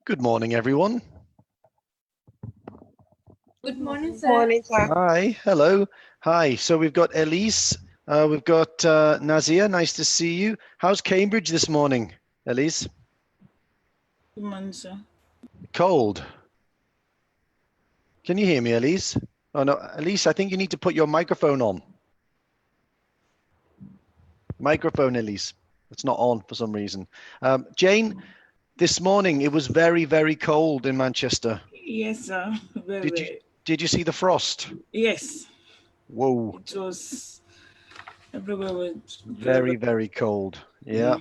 Good morning, everyone. Good morning, sir. Morning, sir. Hi, hello. Hi, so we've got Elise, we've got Nazia, nice to see you. How's Cambridge this morning, Elise? Good morning, sir. Cold. Can you hear me, Elise? Oh no, Elise, I think you need to put your microphone on. Microphone, Elise. It's not on for some reason. Jane, this morning it was very, very cold in Manchester. Yes, sir. Did you see the frost? Yes. Whoa. It was everywhere was Very, very cold. Yeah.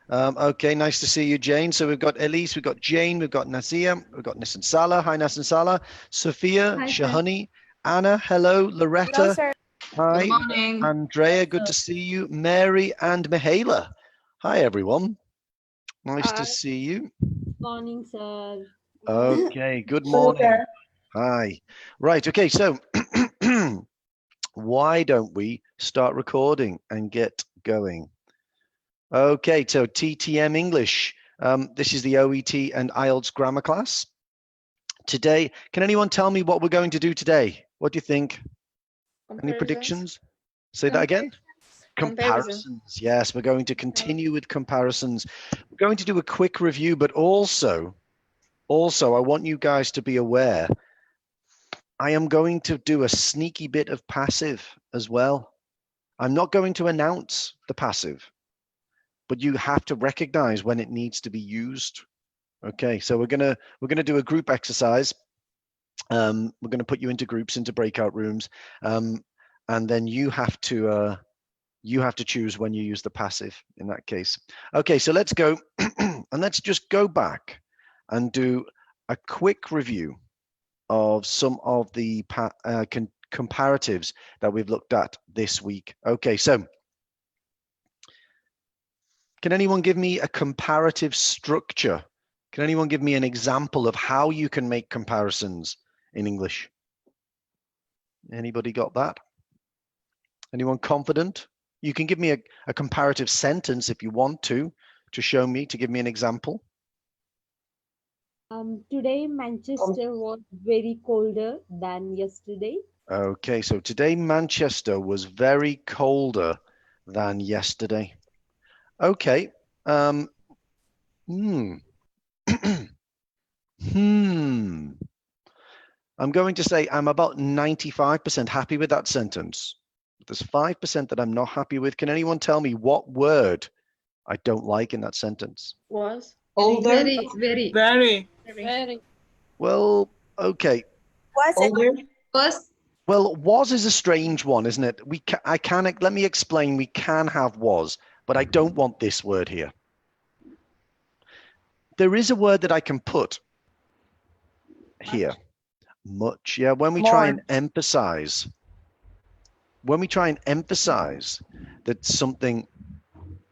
Okay, nice to see you, Jane. So we've got Elise, we've got Jane, we've got Nazia, we've got Nissan Salah. Hi, Nissan Salah. Sophia, Hi, sir. Shahani, Anna, hello. Loretta, Hello, sir. hi. Good morning. Andrea, good to see you. Mary and Mihaela. Hi, everyone. Nice to see you. Morning, sir. Okay, good Hello, morning. sir. Hi. Right, okay, so why don't we start recording and get going? Okay, so TTM English. This is the OET and IELTS grammar class. Today, can anyone tell me what we're going to do today? What do you think? Any predictions? Say that again. Comparisons. Yes, we're going to continue with comparisons. We're going to do a quick review, but also, I want you guys to be aware, I am going to do a sneaky bit of passive as well. I'm not going to announce the passive, but you have to recognize when it needs to be used. Okay, so we're gonna do a group exercise. We're gonna put you into groups, into breakout rooms, and then you have to choose when you use the passive in that case. Okay, so let's go and let's just go back and do a quick review of some of the comparatives that we've looked at this week. Okay, so can anyone give me a comparative structure? Can anyone give me an example of how you can make comparisons in English? Anybody got that? Anyone confident? You can give me a comparative sentence if you want to show me, to give me an example. Today Manchester was very colder than yesterday. Okay, so today Manchester was very colder than yesterday. Okay. I'm going to say I'm about 95% happy with that sentence. There's 5% that I'm not happy with. Can anyone tell me what word I don't like in that sentence? Was Older. Very. Well, okay. Was Older. Well, was is a strange one, isn't it? Let me explain. We can have was, but I don't want this word here. There is a word that I can put here. Much. Yeah, when we try and emphasize that something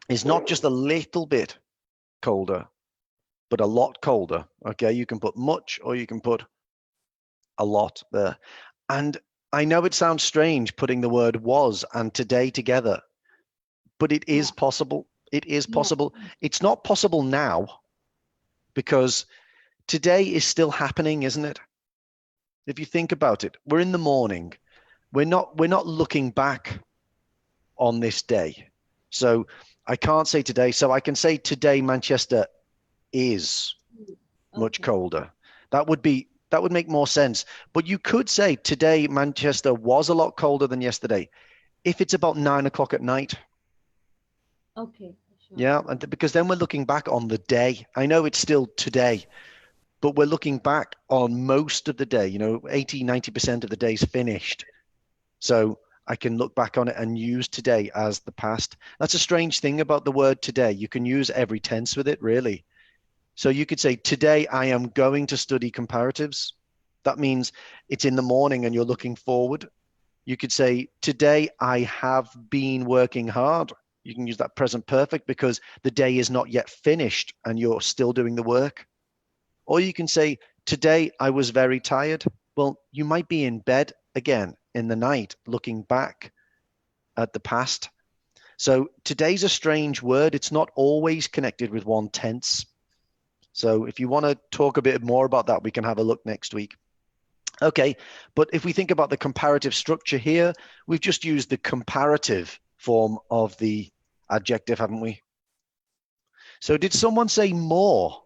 is not just a little bit colder, but a lot colder. Okay, you can put much or you can put a lot there. And I know it sounds strange putting the word was and today together, but it is possible. It is possible. It's not possible now because today is still happening, isn't it? If you think about it, we're in the morning. We're not looking back on this day. So I can't say today. So I can say today Manchester is much colder. That would make more sense. But you could say today Manchester was a lot colder than yesterday if it's about 9 o'clock at night. Okay. Sure. Yeah, and because then we're looking back on the day. I know it's still today, but we're looking back on most of the day, 80, 90% of the day's finished. So I can look back on it and use today as the past. That's a strange thing about the word today. You can use every tense with it, really. So you could say, today I am going to study comparatives. That means it's in the morning and you're looking forward. You could say, today I have been working hard. You can use that present perfect because the day is not yet finished and you're still doing the work. Or you can say, today I was very tired. Well, you might be in bed again in the night looking back at the past. So today's a strange word. It's not always connected with one tense. So if you want to talk a bit more about that, we can have a look next week. Okay, but if we think about the comparative structure here, we've just used the comparative form of the adjective, haven't we? So did someone say more?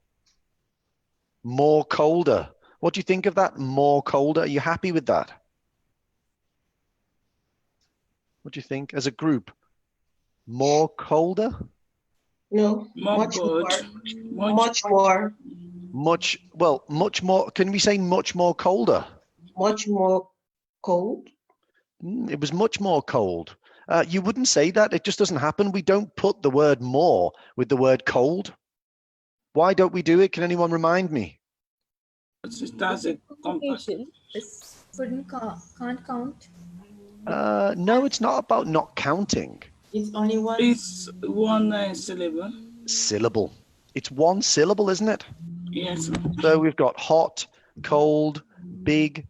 More colder. What do you think of that? More colder. Are you happy with that? What do you think as a group? More colder? No, More much good. more. Much more. Much more. Can we say much more colder? Much more cold. It was much more cold. You wouldn't say that. It just doesn't happen. We don't put the word more with the word cold. Why don't we do it? Can anyone remind me? That's a Complication. This can't count. No, it's not about not counting. It's only one. It's one syllable. Syllable. It's one syllable, isn't it? Yes. So we've got hot, cold, big,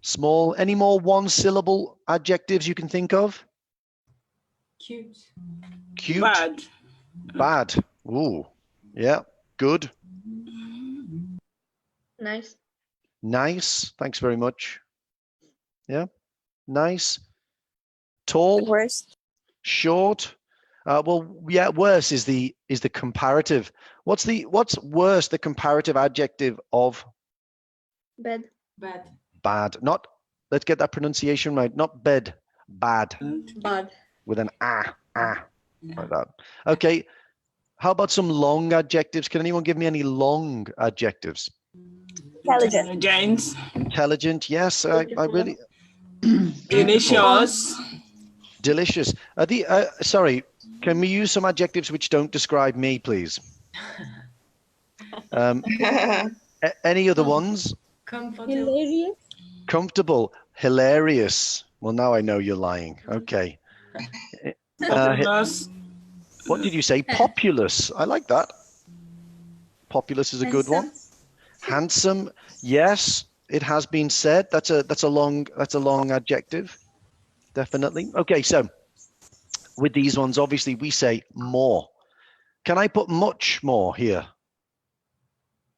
small. Any more one syllable adjectives you can think of? Cute. Cute. Bad. Bad. Ooh. Yeah. Good. Nice. Nice. Thanks very much. Yeah. Nice. Tall. Worst. Short. Well, yeah. Worse is the comparative. What's worse? The comparative adjective of Bed. Bad. bad. Not. Let's get that pronunciation right. Not bed. Bad. Bad. With an like that. Okay. How about some long adjectives? Can anyone give me any long adjectives? Intelligent. Intelligent. Yes. I really. Delicious. Delicious. Sorry. Can we use some adjectives which don't describe me, please? Any other ones? Hilarious. Comfortable. Hilarious. Well, now I know you're lying. Okay. Populous. What did you say? Populous. I like that. Populous is a good one. Handsome. Yes, it has been said. That's a long adjective. Definitely. Okay, so with these ones, obviously we say more. Can I put much more here?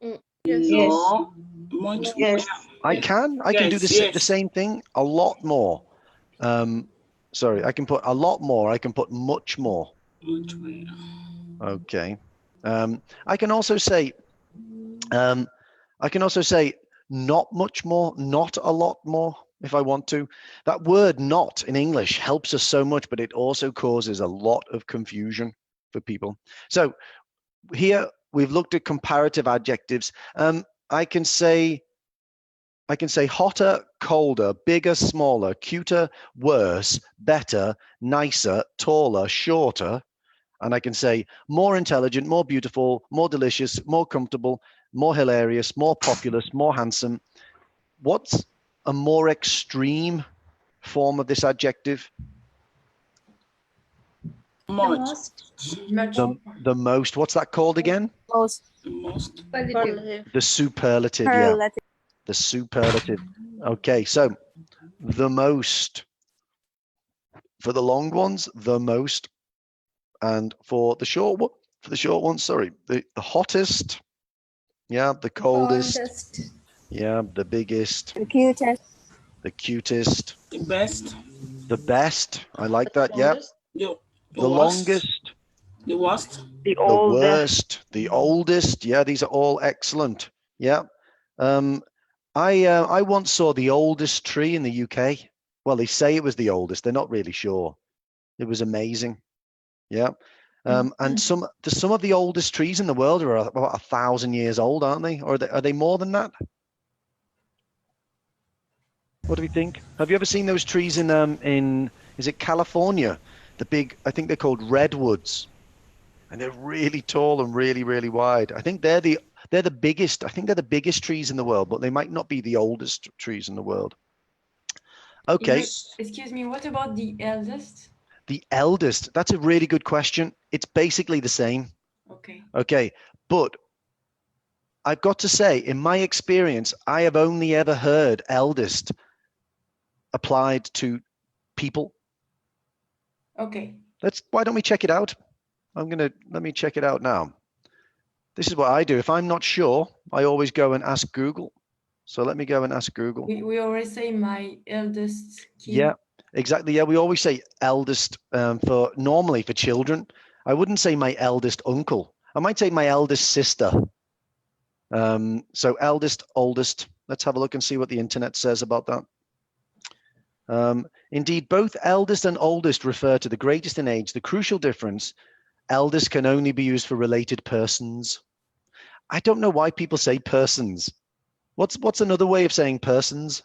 Yes. No. Much. Yes. I can do the same thing. A lot more. Sorry, I can put a lot more. I can put much more. Much more. Okay. I can also say not much more, not a lot more if I want to. That word not in English helps us so much, but it also causes a lot of confusion for people. So here we've looked at comparative adjectives. I can say hotter, colder, bigger, smaller, cuter, worse, better, nicer, taller, shorter. And I can say more intelligent, more beautiful, more delicious, more comfortable, more hilarious, more populous, more handsome. What's a more extreme form of this adjective? Much. The most. What's that called again? Most. The most. Superlative. The superlative. Yeah. The superlative. Okay, so the most. For the long ones, the most. And for the short ones, sorry, the hottest, yeah, the coldest, yeah, the biggest, The cutest. the cutest, The best. the best. I like that. Yeah, The the worst. longest, The worst. the worst, the oldest. Yeah, these are all excellent. Yeah. I once saw the oldest tree in the UK. Well, they say it was the oldest. They're not really sure. It was amazing. Yeah. And some of the oldest trees in the world are about 1,000 years old, aren't they? Or are they more than that? What do we think? Have you ever seen those trees in is it California? The big, I think they're called redwoods, and they're really tall and really, really wide. I think they're the biggest. I think they're the biggest trees in the world, but they might not be the oldest trees in the world. Okay. Excuse me, what about the eldest? The eldest, that's a really good question. It's basically the same. Okay. But I've got to say, in my experience, I have only ever heard eldest applied to people. Okay. Why don't we check it out? Let me check it out now. This is what I do. If I'm not sure, I always go and ask Google. So let me go and ask Google. We always say my eldest kid. Yeah, exactly. Yeah, we always say eldest for normally for children. I wouldn't say my eldest uncle. I might say my eldest sister. So eldest, oldest. Let's have a look and see what the internet says about that. Indeed, both eldest and oldest refer to the greatest in age. The crucial difference, eldest can only be used for related persons. I don't know why people say persons. What's another way of saying persons?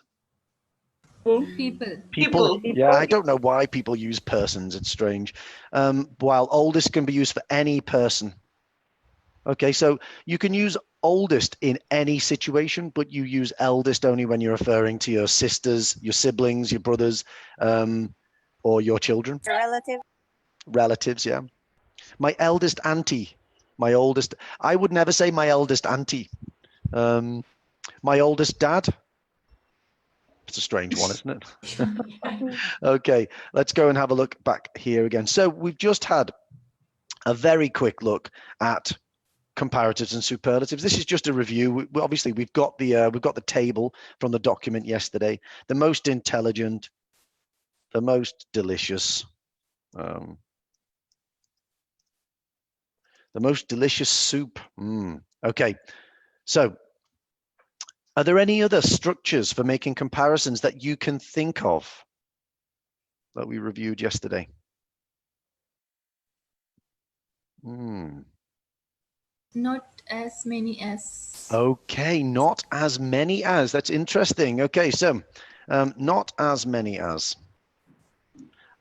People. People. Yeah, I don't know why people use persons. It's strange. While oldest can be used for any person. Okay, so you can use oldest in any situation, but you use eldest only when you're referring to your sisters, your siblings, your brothers, or your children. Relative. Relatives, yeah. My eldest auntie, my oldest. I would never say my eldest auntie. My oldest dad. It's a strange one, isn't it? Okay, let's go and have a look back here again. So we've just had a very quick look at comparatives and superlatives. This is just a review. Obviously, we've got the table from the document yesterday. The most intelligent, the most delicious, the most delicious soup. Okay, so are there any other structures for making comparisons that you can think of that we reviewed yesterday? Not as many as. Okay, not as many as. That's interesting. Okay, so not as many as.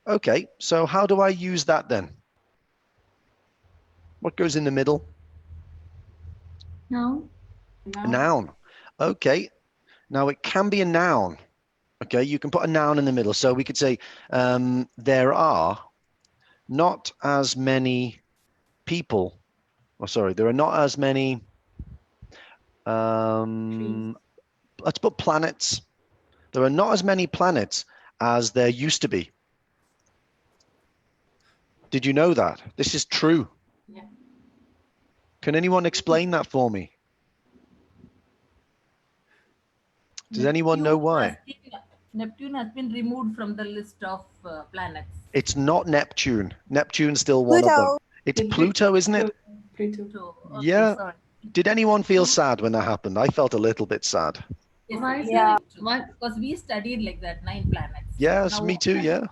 Okay, so how do I use that then? What goes in the middle? Noun. A noun. Okay, now it can be a noun. Okay, you can put a noun in the middle. So we could say there are not as many people. Oh, sorry, there are not as many. Let's put planets. There are not as many planets as there used to be. Did you know that? This is true. Yeah. Can anyone explain that for me? Does anyone know why? Neptune has been removed from the list of planets. It's not Neptune. Neptune's still one of them. It's Pluto, isn't it? Pluto. So, okay, Yeah. sorry. Did anyone feel sad when that happened? I felt a little bit sad. Yes, Yeah. Because we studied like that 9 planets. Yes, Now- me too. Yeah,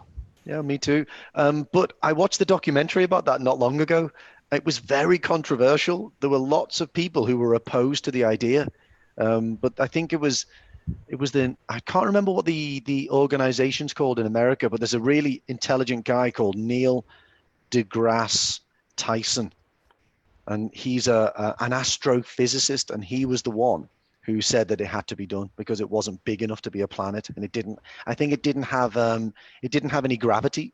yeah, me too. But I watched the documentary about that not long ago. It was very controversial. There were lots of people who were opposed to the idea. But I think it was I can't remember what the organization's called in America, but there's a really intelligent guy called Neil deGrasse Tyson, and he's an astrophysicist, and he was the one who said that it had to be done because it wasn't big enough to be a planet, and I think it didn't have any gravity.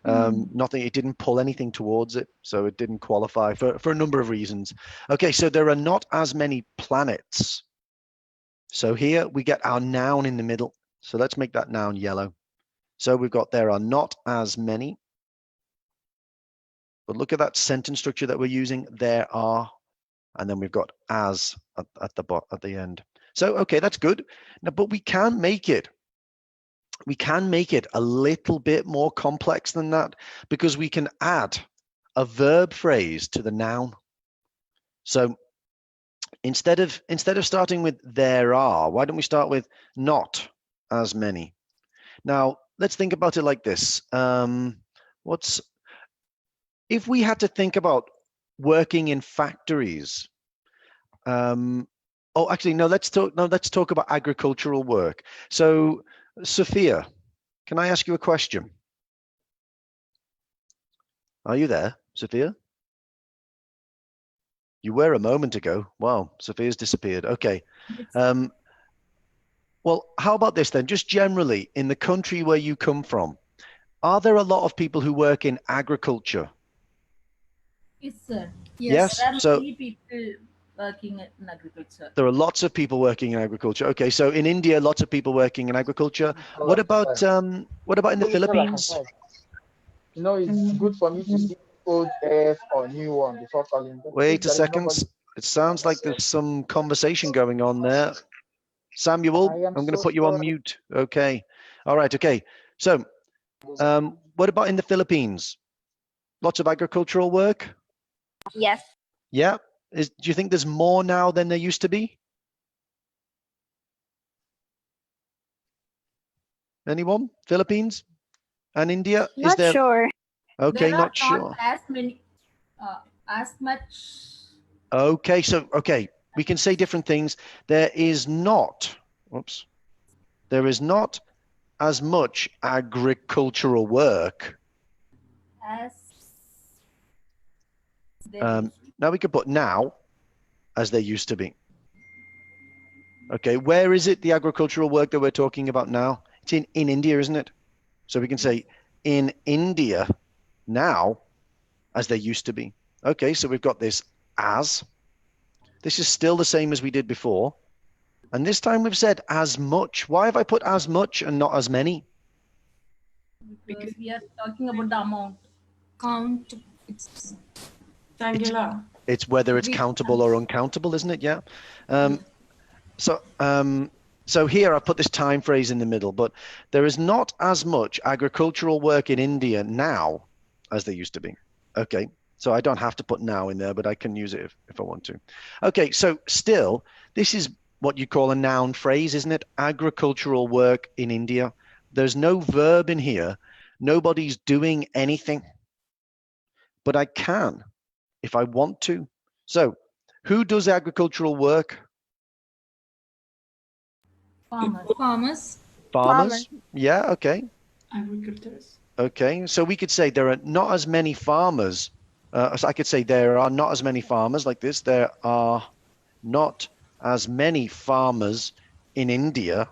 Nothing, it didn't pull anything towards it, so it didn't qualify for a number of reasons. Okay, so there are not as many planets. So here we get our noun in the middle. So let's make that noun yellow. So we've got there are not as many. But look at that sentence structure that we're using. There are, and then we've got as at the end. So okay, that's good. Now, but we can make it a little bit more complex than that, because we can add a verb phrase to the noun. So instead of starting with there are, why don't we start with not as many? Now let's think about it like this. If we had to think about working in factories, let's talk about agricultural work. So Sophia, can I ask you a question? Are you there, Sophia? You were a moment ago. Wow, Sophia's disappeared. Okay. Well, how about this then? Just generally, in the country where you come from, are there a lot of people who work in agriculture? Yes, sir. Yes. There are So many people working in agriculture. there are lots of people working in agriculture. Okay, so in India, lots of people working in agriculture. What about in the Philippines? You know, it's good for me to see old F or new one before calling them. Wait a If there is second. nobody, It sounds like there's some conversation going on there. Samuel, I am I'm going to so put you on sorry. mute. Okay. All right. Okay. So, what about in the Philippines? Lots of agricultural work? Yes. Yeah. Do you think there's more now than there used to be? Anyone? Philippines and India? Is Not there? sure. Okay, There are not not sure. as many, as much. Okay, so we can say different things. There is not, whoops, there is not as much agricultural work. As there used to. Now we could put now as there used to be. Okay, where is it, the agricultural work that we're talking about now? It's in India, isn't it? So we can say in India now as there used to be. Okay, so we've got this as. This is still the same as we did before. And this time we've said as much. Why have I put as much and not as many? Because we are talking about the amount. Count. It's Singular. It's whether it's We- countable or uncountable, isn't it? Yeah. So here I've put this time phrase in the middle, but there is not as much agricultural work in India now as there used to be. Okay. So I don't have to put now in there, but I can use it if I want to. Okay. So still, this is what you call a noun phrase, isn't it? Agricultural work in India. There's no verb in here. Nobody's doing anything, but I can if I want to. So who does agricultural work? Farmers. farmers. Farmers. Yeah, okay. Agricultors. Okay. So we could say there are not as many farmers. So I could say there are not as many farmers like this. There are not as many farmers in India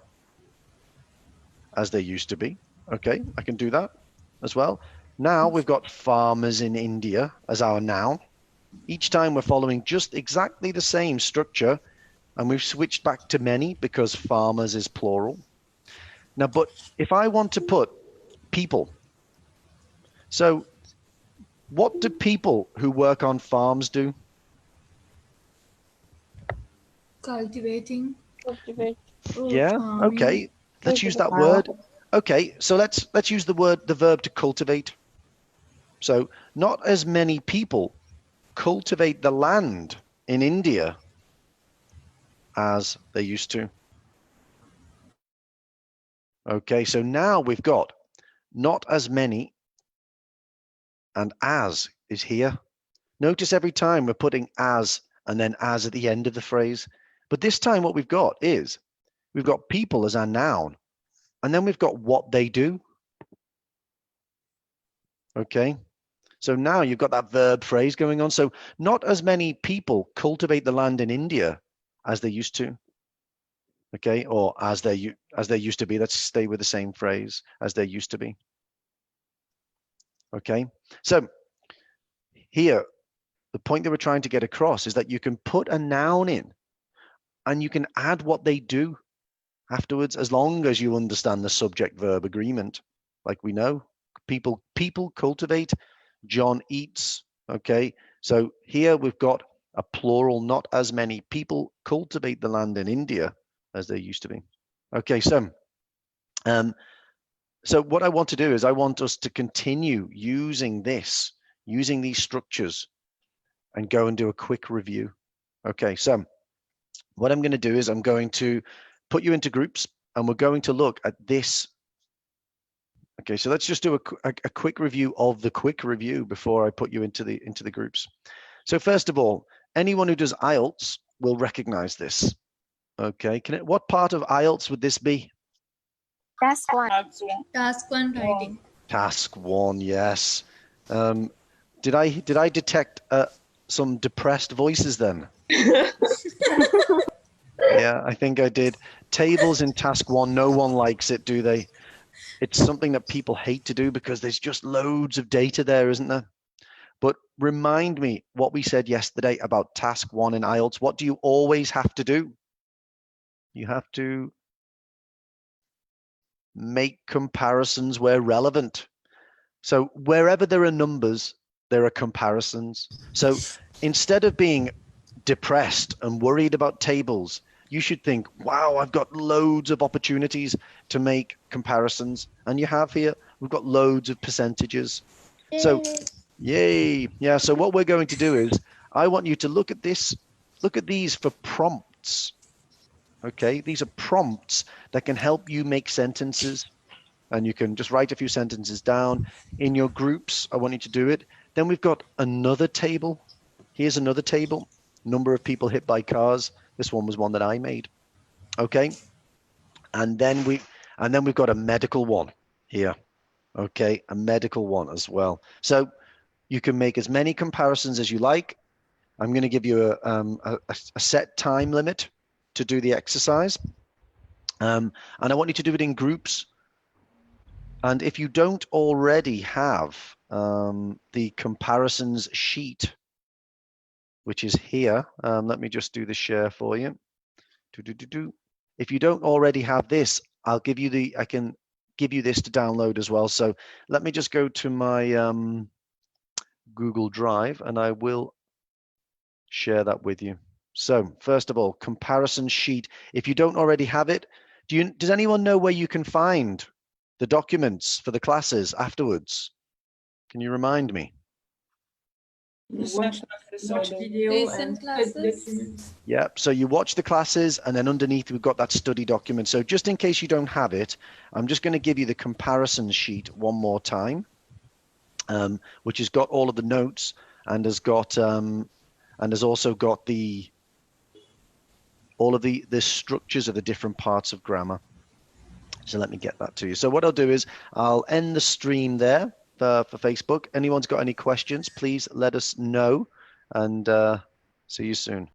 as there used to be. Okay, I can do that as well. Now we've got farmers in India as our noun. Each time we're following just exactly the same structure, and we've switched back to many because farmers is plural. Now, but if I want to put people, so what do people who work on farms do? Cultivating. Yeah, farming. okay. Let's use that word. Okay, so let's use the verb to cultivate. So not as many people cultivate the land in India as they used to. Okay, so now we've got not as many and as is here. Notice every time we're putting as and then as at the end of the phrase. But this time what we've got is we've got people as our noun, and then we've got what they do. Okay, so now you've got that verb phrase going on. So not as many people cultivate the land in India as they used to. Okay, or as they used to be. Let's stay with the same phrase, as they used to be. Okay, so here, the point that we're trying to get across is that you can put a noun in and you can add what they do afterwards, as long as you understand the subject verb agreement. Like we know, people cultivate, John eats. Okay, so here we've got a plural, not as many people cultivate the land in India as they used to be. Okay, so what I want to do is I want us to continue using these structures and go and do a quick review. Okay, so what I'm going to do is I'm going to put you into groups and we're going to look at this. Okay, so let's just do a quick review of the quick review before I put you into the groups. So first of all, anyone who does IELTS will recognize this. Okay, what part of IELTS would this be? Task one. Task 1 writing. Task 1, yes. Did I detect some depressed voices then? Yeah, I think I did. Tables in task 1, no one likes it, do they? It's something that people hate to do because there's just loads of data there, isn't there? But remind me what we said yesterday about task 1 in IELTS. What do you always have to do? You have to make comparisons where relevant. So wherever there are numbers, There are comparisons. So instead of being depressed and worried about tables, you should think, wow, I've got loads of opportunities to make comparisons. And you have here, we've got loads of percentages. So, yay. Yeah, so what we're going to do is, I want you to look at this, look at these for prompts. Okay, these are prompts that can help you make sentences. And you can just write a few sentences down in your groups. I want you to do it. Then we've got another table. Here's another table. Number of people hit by cars. This one was one that I made. Okay. And then we've got a medical one here. Okay, a medical one as well. So you can make as many comparisons as you like. I'm going to give you a set time limit to do the exercise. And I want you to do it in groups. And if you don't already have the comparisons sheet, which is here, let me just do the share for you. If you don't already have this, I can give you this to download as well. So let me just go to my Google Drive and I will share that with you. So first of all, comparison sheet. If you don't already have it, does anyone know where you can find the documents for the classes afterwards? Can you remind me? Watch video Recent and classes. documents. Yep. So you watch the classes and then underneath we've got that study document. So just in case you don't have it, I'm just going to give you the comparison sheet one more time, which has got all of the notes and has got and has also got all of the structures of the different parts of grammar. So let me get that to you. So what I'll do is I'll end the stream there for Facebook. Anyone's got any questions, please let us know and see you soon.